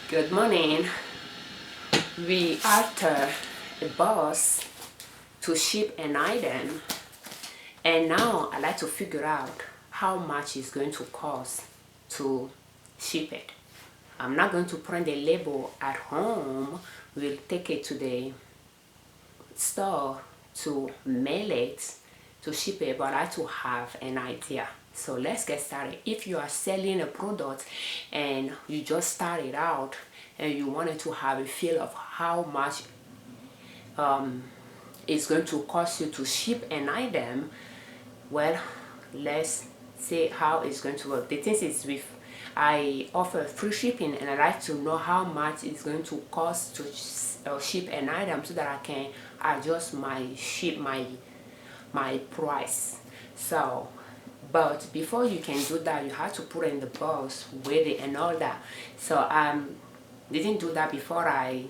Good morning. We after a bus to ship an item, and now I like to figure out how much it's going to cost to ship it. I'm not going to print a label at home. We'll take it to the store to mail it, to ship it, but I like to have an idea. So let's get started. If you are selling a product and you just started out and you wanted to have a feel of how much it's going to cost you to ship an item, well, let's see how it's going to work. The thing is, with I offer free shipping, and I like to know how much it's going to cost to ship an item so that I can adjust my price. So, but before you can do that, you have to put in the box, weight it, and all that. So didn't do that before I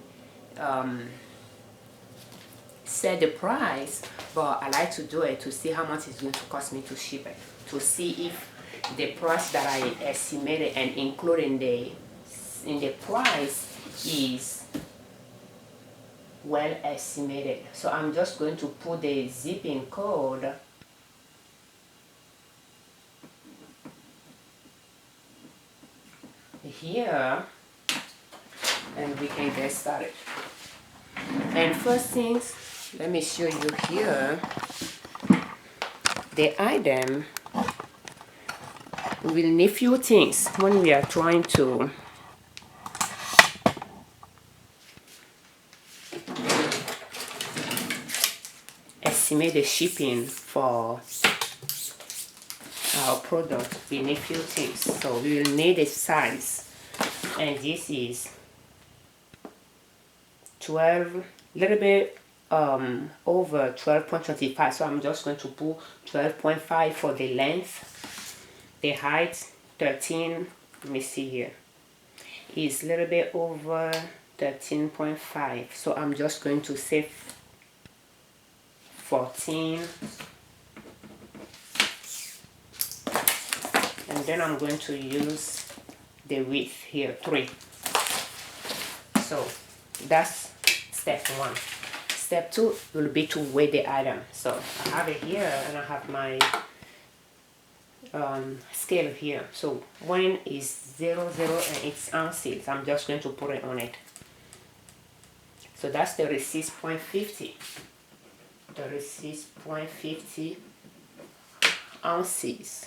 set the price, but I like to do it to see how much it's going to cost me to ship it, to see if the price that I estimated and including in the price is well estimated. So I'm just going to put the zipping code here and we can get started. And first things, let me show you here the item. We will need few things when we are trying to estimate the shipping for our product. We need few things. So we will need a size, and this is 12, little bit over 12.25, so I'm just going to put 12.5 for the length. The height 13, let me see here, is a little bit over 13.5, so I'm just going to say 14, and then I'm going to use the width here 3. So that's step 1. Step 2 will be to weigh the item. So I have it here and I have my scale here. So 1 is 00 and it's ounces. I'm just going to put it on it. So that's 36.50. 36.50 ounces.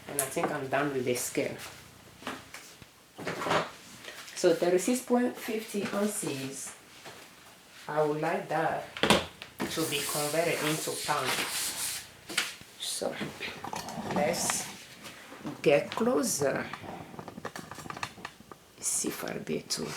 And I think I'm done with the scale. So 36.50 ounces, I would like that to be converted into pounds. So let's get closer. See if I'll be able to.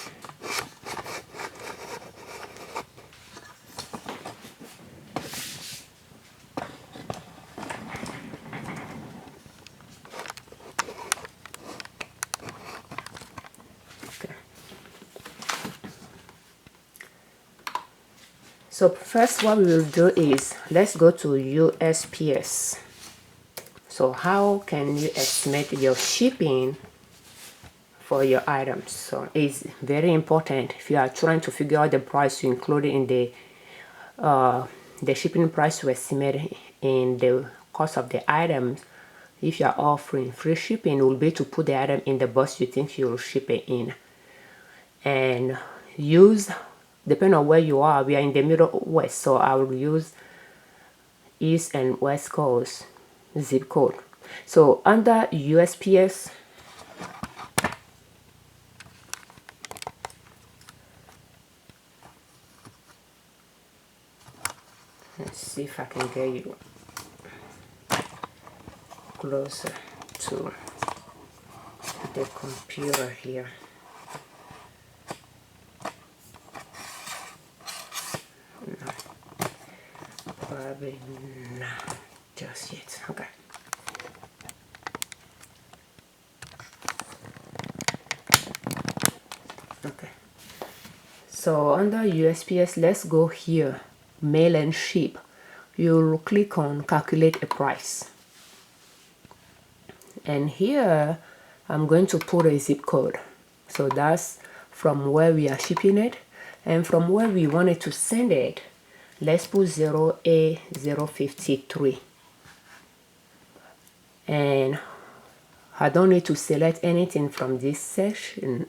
So first what we will do is, let's go to USPS. So how can you estimate your shipping for your items? So it's very important if you are trying to figure out the price you include in the shipping price to estimate in the cost of the items. If you are offering free shipping, it will be to put the item in the box you think you will ship it in, and use, depending on where you are, we are in the Middle West, so I will use East and West Coast zip code. So under USPS, let's see if I can get you closer to the computer here. No, probably not just yet. Okay. Okay. So under USPS, let's go here, mail and ship. You'll click on calculate a price. And here I'm going to put a zip code. So that's from where we are shipping it, and from where we wanted to send it, let's put 0A053. And I don't need to select anything from this section.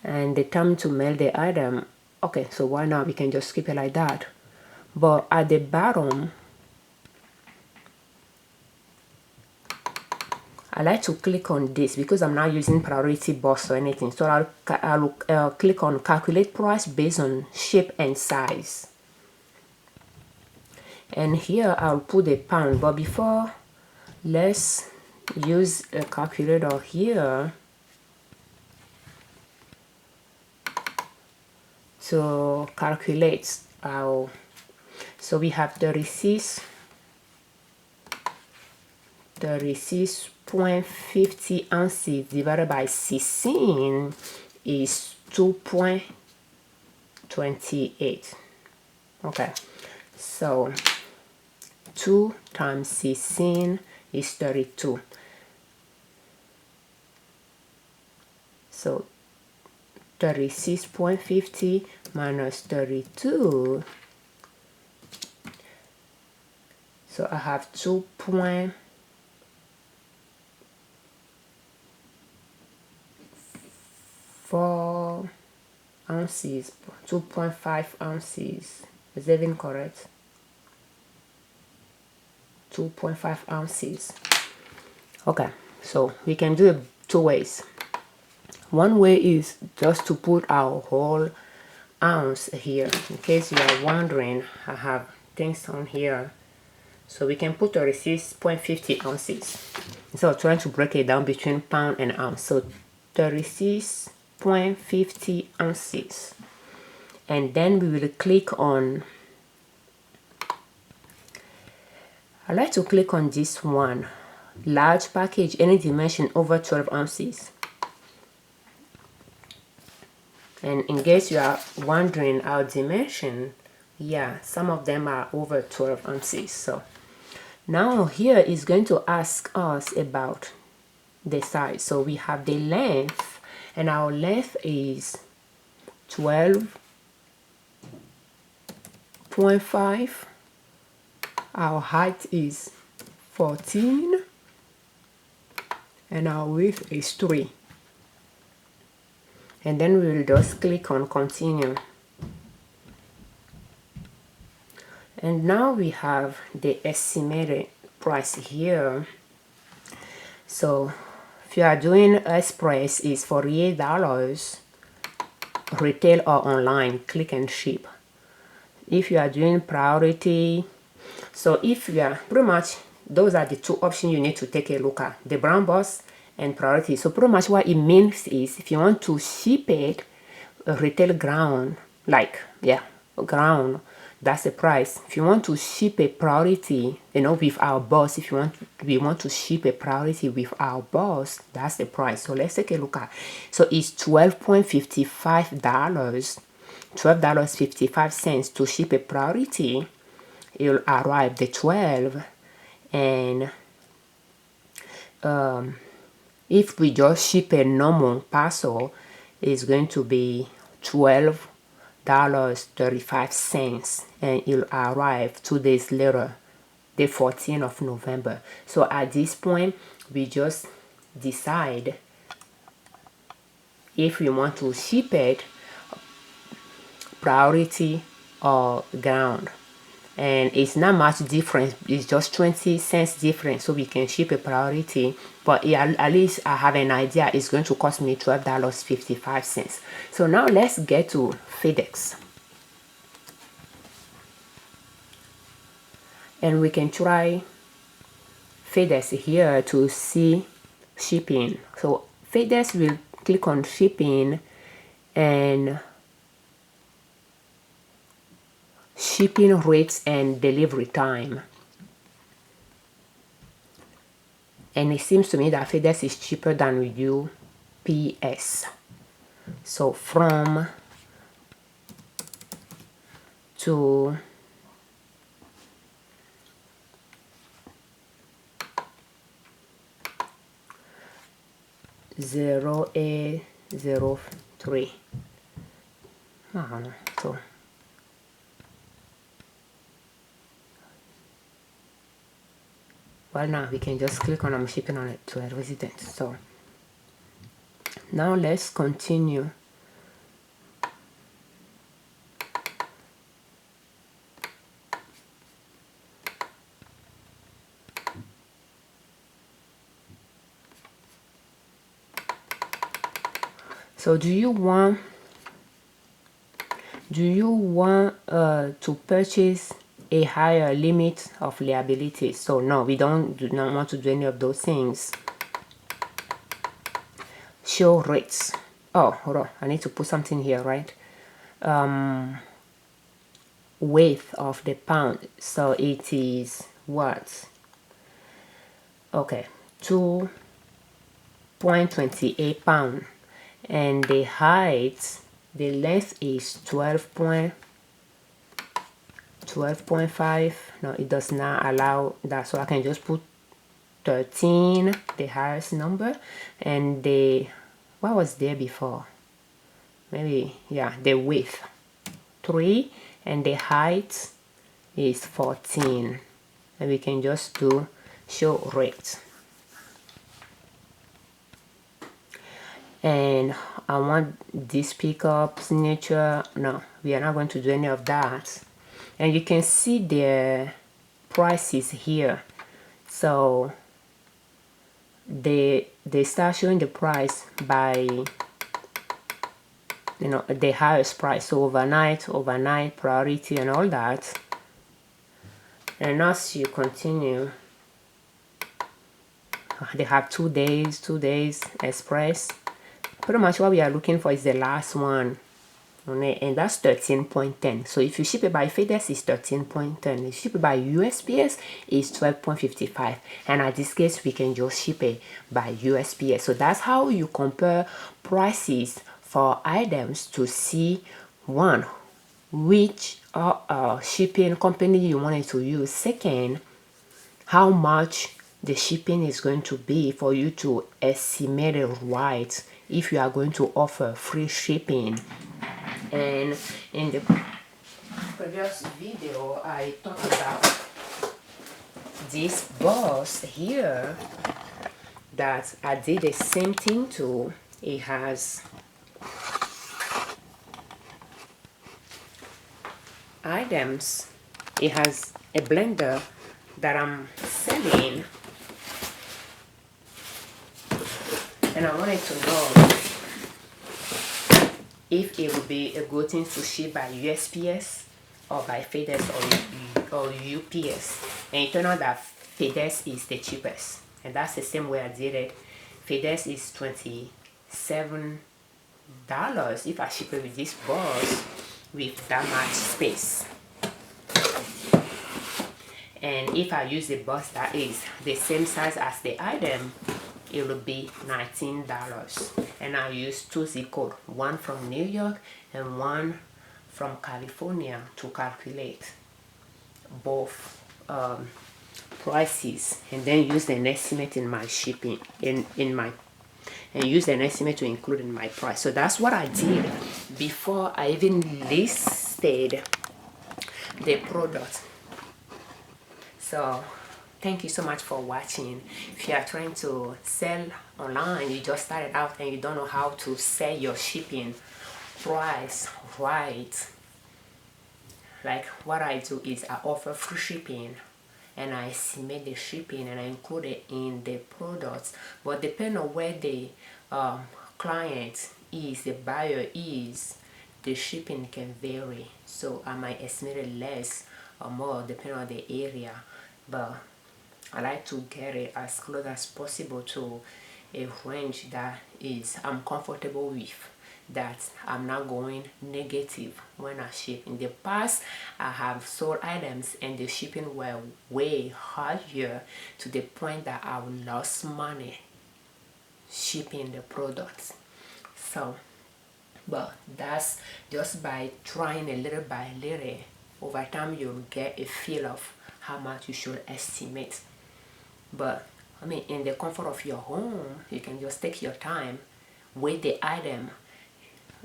And the time to mail the item, okay, so why not? We can just keep it like that. But at the bottom, I like to click on this because I'm not using priority box or anything. So I'll click on calculate price based on shape and size. And here I'll put a pound. But before, let's use a calculator here to calculate our. So we have 36.50 ounces divided by 16 is 2.28. Okay, so 2 times 16 is 32. So 36.50 minus 32. So I have 2.4 ounces, 2.5 ounces. Is that even correct? 2.5 ounces. Okay, so we can do it two ways. One way is just to put our whole ounce here. In case you are wondering, I have things on here. So we can put 36.50 ounces. So trying to break it down between pound and ounce. So 36.50 ounces. And then we will click on, I like to click on this one. Large package, any dimension over 12 ounces. And in case you are wondering our dimension, yeah, some of them are over 12 ounces. So now here is going to ask us about the size. So we have the length, and our length is 12.5. Our height is 14, and our width is 3. And then we will just click on continue. And now we have the estimated price here. So if you are doing express, is $48, retail or online, click and ship. If you are doing priority, so if you are pretty much, those are the two options you need to take a look at, the brown box and priority. So pretty much what it means is if you want to ship it retail ground, like ground, that's the price. If you want to ship a priority, with our boss, if we want to ship a priority with our boss, that's the price. So let's take a look at. So it's $12.55, $12.55 to ship a priority. It'll arrive the 12, and if we just ship a normal parcel, it's going to be $12.35, and it'll arrive 2 days later, the 14th of November. So at this point, we just decide if we want to ship it priority or ground. And it's not much difference, it's just 20 cents difference. So we can ship a priority, but at least I have an idea it's going to cost me $12.55. So now let's get to FedEx, and we can try FedEx here to see shipping. So FedEx, will click on shipping and shipping rates and delivery time. And it seems to me that FedEx is cheaper than UPS. So from to 0803. I don't know. So well, now we can just click on I'm shipping on it to a resident. So now let's continue. So do you want to purchase a higher limit of liability? So no, we do not want to do any of those things. Show rates. Oh, hold on, I need to put something here, right? Weight of the pound. So it is what? Okay, 2.28 pound, and the height, the length is 12.5. No, it does not allow that, so I can just put 13, the highest number, and the what was there before, maybe, yeah, the width 3 and the height is 14, and we can just do show rate. And I want this pickup signature. No, we are not going to do any of that. And you can see the prices here. So they start showing the price by, you know, the highest price. So overnight, priority, and all that. And as you continue, they have 2 days express. Pretty much what we are looking for is the last one, and that's 13.10. So if you ship it by FedEx, it's 13.10. If you ship it by USPS, it's 12.55. And at this case, we can just ship it by USPS. So that's how you compare prices for items to see, one, which shipping company you wanted to use. Second, how much the shipping is going to be for you to estimate it right if you are going to offer free shipping. And in the previous video, I talked about this box here that I did the same thing to. It has items. It has a blender that I'm selling, and I wanted to know if it would be a good thing to ship by USPS or by FedEx or UPS. And it turned out that FedEx is the cheapest, and that's the same way I did it. FedEx is $27 if I ship it with this box with that much space. And if I use the box that is the same size as the item, it will be $19. And I use 2 zip codes, one from New York and one from California, to calculate both prices, and then use an estimate in my shipping and use an estimate to include in my price. So that's what I did before I even listed the product. So thank you so much for watching. If you are trying to sell online, you just started out and you don't know how to set your shipping price right, like what I do is I offer free shipping, and I estimate the shipping and I include it in the products. But depending on where the client is, the buyer is, the shipping can vary. So I might estimate it less or more depending on the area, but I like to get it as close as possible to a range that is I'm comfortable with, that I'm not going negative when I ship. In the past, I have sold items and the shipping were way higher to the point that I lost money shipping the products. So, but that's just by trying a little by little. Over time, you'll get a feel of how much you should estimate. But in the comfort of your home. You can just take your time, weigh the item.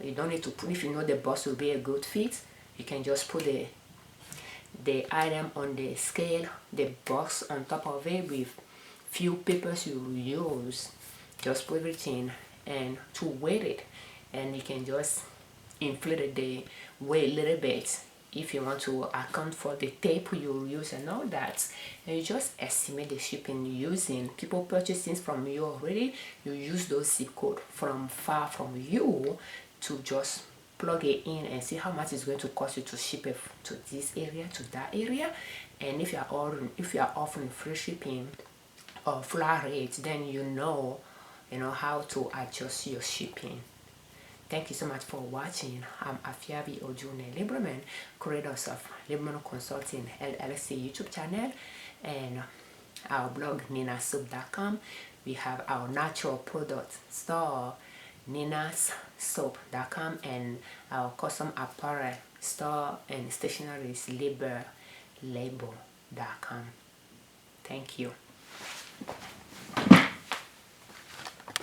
You don't need to put, if you know the box will be a good fit, you can just put the item on the scale, the box on top of it with few papers you use. Just put everything and to weight it, and you can just inflate the weight a little bit if you want to account for the tape you use and all that. And you just estimate the shipping using people purchase things from you already. You use those zip code from far from you to just plug it in and see how much it's going to cost you to ship it to this area, to that area. And if you are offering free shipping or flat rates, then you know how to adjust your shipping. Thank you so much for watching. I'm Afiabi Ojune Liberman, creators of Liberman Consulting L.L.C YouTube channel and our blog ninassoap.com. We have our natural product store ninassoap.com and our custom apparel store and stationery is liberlabel.com. Thank you.